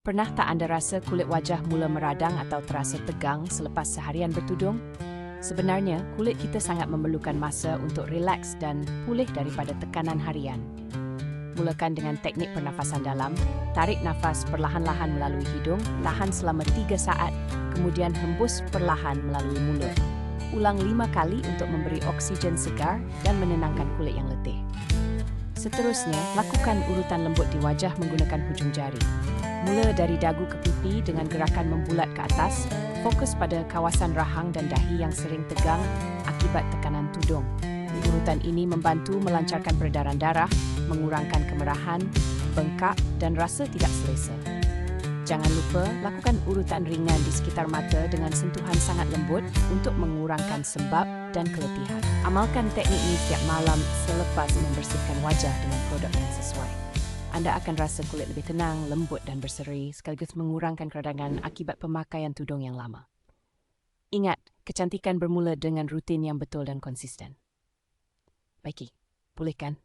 Pernah tak anda rasa kulit wajah mula meradang atau terasa tegang selepas seharian bertudung? Sebenarnya, kulit kita sangat memerlukan masa untuk rileks dan pulih daripada tekanan harian. Mulakan dengan teknik pernafasan dalam, tarik nafas perlahan-lahan melalui hidung, tahan selama 3 saat, kemudian hembus perlahan melalui mulut. Ulang 5 kali untuk memberi oksigen segar dan menenangkan kulit yang letih. Seterusnya, lakukan urutan lembut di wajah menggunakan hujung jari. Mula dari dagu ke pipi dengan gerakan membulat ke atas, fokus pada kawasan rahang dan dahi yang sering tegang akibat tekanan tudung. Urutan ini membantu melancarkan peredaran darah, mengurangkan kemerahan, bengkak dan rasa tidak selesa. Jangan lupa lakukan urutan ringan di sekitar mata dengan sentuhan sangat lembut untuk mengurangkan sembab dan keletihan. Amalkan teknik ini setiap malam selepas membersihkan wajah dengan produk yang sesuai. Anda akan rasa kulit lebih tenang, lembut dan berseri sekaligus mengurangkan keradangan akibat pemakaian tudung yang lama. Ingat, kecantikan bermula dengan rutin yang betul dan konsisten. Baiki, pulihkan.